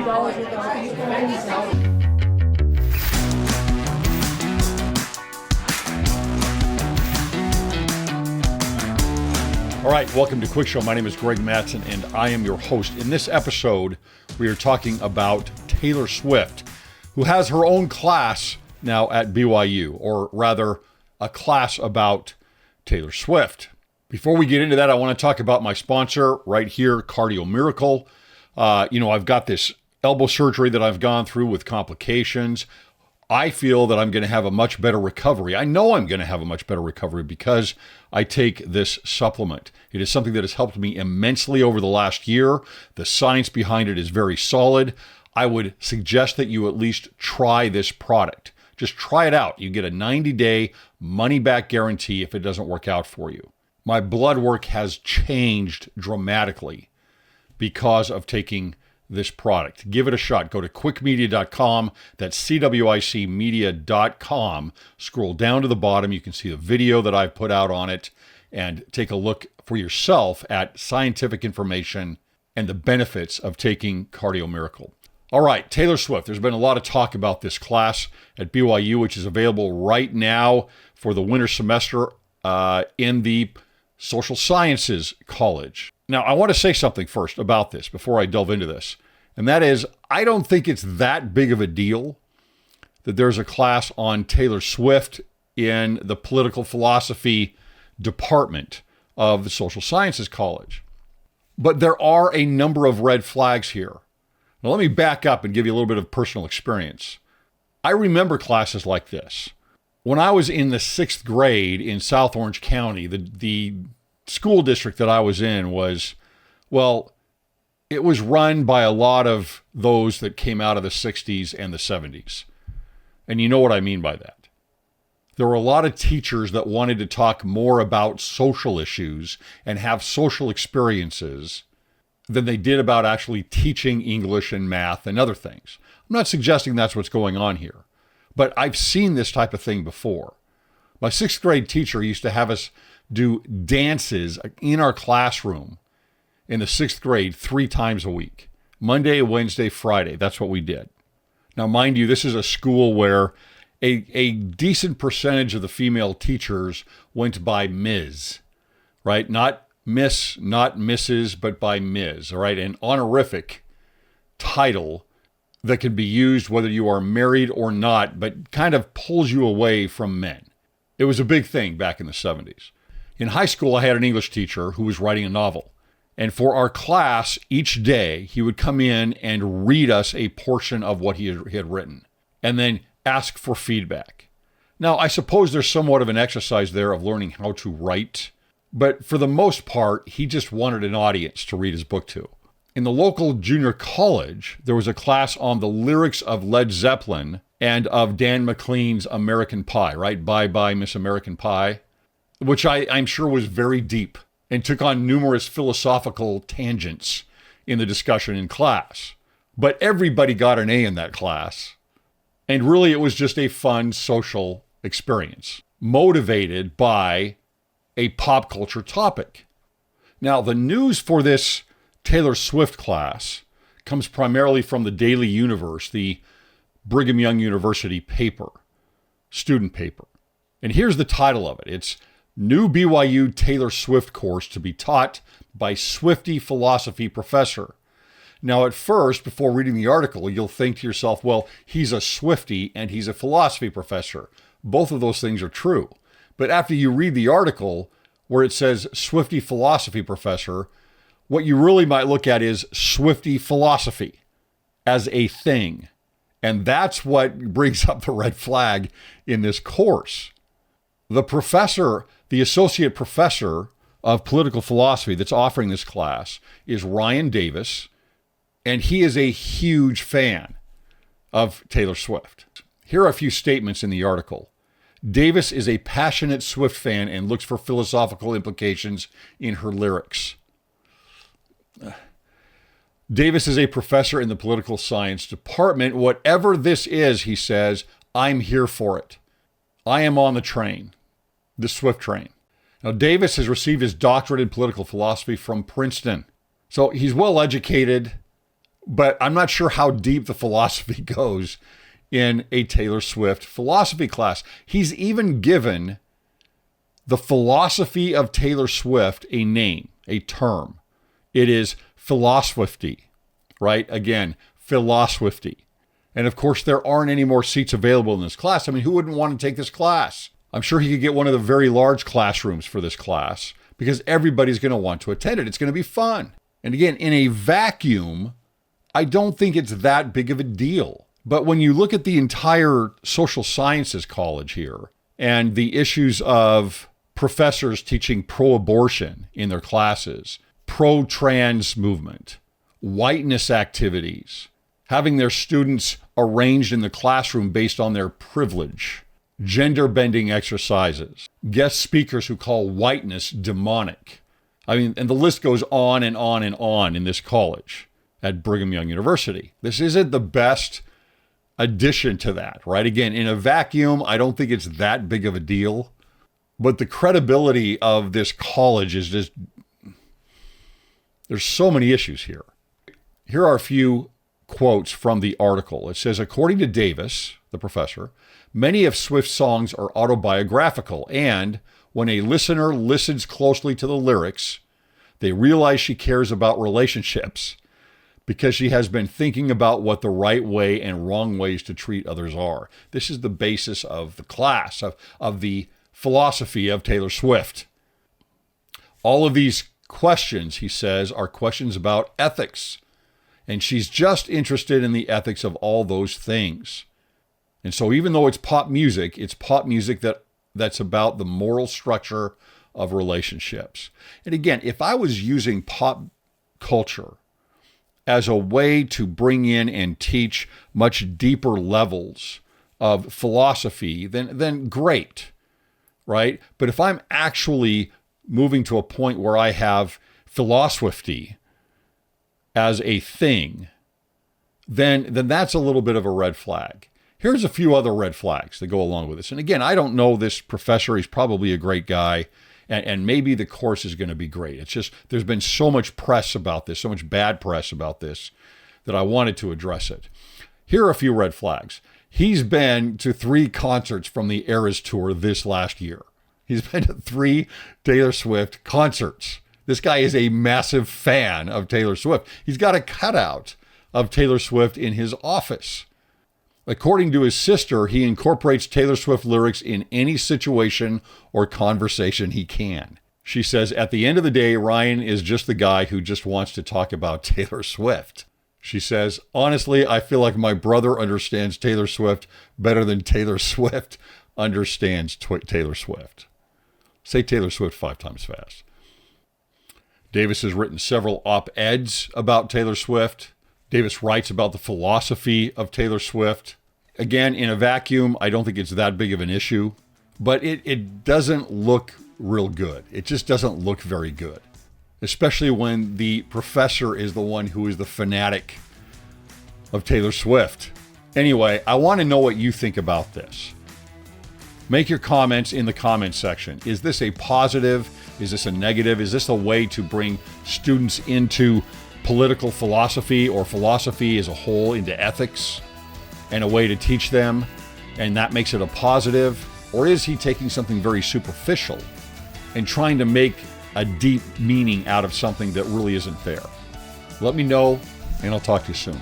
All right, welcome to Cwic Show. My name is Greg Mattson, and I am your host. In this episode, we are talking about Taylor Swift, who has her own class now at BYU, or rather, a class about Taylor Swift. Before we get into that, I want to talk about my sponsor right here, Cardio Miracle. I've got this elbow surgery that I've gone through with complications. I feel that I'm going to have a much better recovery. I know I'm going to have a much better recovery because I take this supplement. It is something that has helped me immensely over the last year. The science behind it is very solid. I would suggest that you at least try this product. Just try it out. You get a 90-day money-back guarantee if it doesn't work out for you. My blood work has changed dramatically because of taking this product. Give it a shot. Go to cwicmedia.com. That's CWICmedia.com. Scroll down to the bottom. You can see the video that I've put out on it and take a look for yourself at scientific information and the benefits of taking Cardio Miracle. All right, Taylor Swift. There's been a lot of talk about this class at BYU, which is available right now for the winter semester in the Social Sciences College. Now, I want to say something first about this before I delve into this, and that is, I don't think it's that big of a deal that there's a class on Taylor Swift in the political philosophy department of the Social Sciences College. But there are a number of red flags here. Now, let me back up and give you a little bit of personal experience. I remember classes like this. When I was in the 6th grade in South Orange County, the school district that I was in was, well, it was run by a lot of those that came out of the 60s and the 70s. And you know what I mean by that. There were a lot of teachers that wanted to talk more about social issues and have social experiences than they did about actually teaching English and math and other things. I'm not suggesting that's what's going on here, but I've seen this type of thing before. My 6th grade teacher used to have us do dances in our classroom in the 6th grade 3 times a week. Monday, Wednesday, Friday. That's what we did. Now, mind you, this is a school where a decent percentage of the female teachers went by Ms., right? Not Miss, not Mrs., but by Ms., all right? An honorific title that can be used whether you are married or not, but kind of pulls you away from men. It was a big thing back in the 70s. In high school, I had an English teacher who was writing a novel. And for our class, each day, he would come in and read us a portion of what he had written, and then ask for feedback. Now, I suppose there's somewhat of an exercise there of learning how to write, but for the most part, he just wanted an audience to read his book to. In the local junior college, there was a class on the lyrics of Led Zeppelin and of Dan McLean's American Pie, right? Bye Bye Miss American Pie, which I'm sure was very deep and took on numerous philosophical tangents in the discussion in class. But everybody got an A in that class. And really, it was just a fun social experience, motivated by a pop culture topic. Now, the news for this Taylor Swift class comes primarily from the Daily Universe, the Brigham Young University paper, student paper. And here's the title of it. It's New BYU Taylor Swift Course to be Taught by Swiftie Philosophy Professor. Now, at first, before reading the article, you'll think to yourself, well, he's a Swiftie and he's a philosophy professor. Both of those things are true. But after you read the article where it says Swiftie Philosophy Professor, what you really might look at is Swiftie philosophy as a thing. And that's what brings up the red flag in this course. The professor, the associate professor of political philosophy that's offering this class is Ryan Davis, and he is a huge fan of Taylor Swift. Here are a few statements in the article. Davis is a passionate Swift fan and looks for philosophical implications in her lyrics. Davis is a professor in the political science department. Whatever this is, he says, I'm here for it. I am on the train, the Swift train. Now, Davis has received his doctorate in political philosophy from Princeton. So he's well educated, But I'm not sure how deep the philosophy goes in a Taylor Swift philosophy class. He's even given the philosophy of Taylor Swift a name, a term. It is Philoswiftie, right? Again, Philoswiftie. And of course, there aren't any more seats available in this class. I mean, who wouldn't want to take this class? I'm sure he could get one of the very large classrooms for this class because everybody's going to want to attend it. It's going to be fun. And again, in a vacuum, I don't think it's that big of a deal. But when you look at the entire social sciences college here and the issues of professors teaching pro-abortion in their classes, pro-trans movement, whiteness activities, having their students arranged in the classroom based on their privilege, gender-bending exercises, guest speakers who call whiteness demonic. I mean, and the list goes on and on and on in this college at Brigham Young University. This isn't the best addition to that, right? Again, in a vacuum, I don't think it's that big of a deal. But the credibility of this college is just, there's so many issues here. Here are a few quotes from the article. It says, according to Davis, the professor, many of Swift's songs are autobiographical, and when a listener listens closely to the lyrics, they realize she cares about relationships because she has been thinking about what the right way and wrong ways to treat others are. This is the basis of the class, of the philosophy of Taylor Swift. All of these questions, he says, are questions about ethics. And she's just interested in the ethics of all those things. And so even though it's pop music that's about the moral structure of relationships. And again, if I was using pop culture as a way to bring in and teach much deeper levels of philosophy, then great, right? But if I'm actually moving to a point where I have Philoswiftie as a thing, then that's a little bit of a red flag. Here's a few other red flags that go along with this. And again, I don't know this professor. He's probably a great guy. And maybe the course is going to be great. It's just, there's been so much press about this, so much bad press about this, that I wanted to address it. Here are a few red flags. He's been to 3 concerts from the Eras Tour this last year. He's been to 3 Taylor Swift concerts. This guy is a massive fan of Taylor Swift. He's got a cutout of Taylor Swift in his office. According to his sister, he incorporates Taylor Swift lyrics in any situation or conversation he can. She says, at the end of the day, Ryan is just the guy who just wants to talk about Taylor Swift. She says, honestly, I feel like my brother understands Taylor Swift better than Taylor Swift understands Taylor Swift. Say Taylor Swift 5 times fast. Davis has written several op-eds about Taylor Swift. Davis writes about the philosophy of Taylor Swift. Again, in a vacuum, I don't think it's that big of an issue, but it doesn't look real good. It just doesn't look very good, especially when the professor is the one who is the fanatic of Taylor Swift. Anyway, I want to know what you think about this. Make your comments in the comments section. Is this a positive? Is this a negative? Is this a way to bring students into political philosophy or philosophy as a whole, into ethics, and a way to teach them, and that makes it a positive? Or is he taking something very superficial and trying to make a deep meaning out of something that really isn't there? Let me know, and I'll talk to you soon.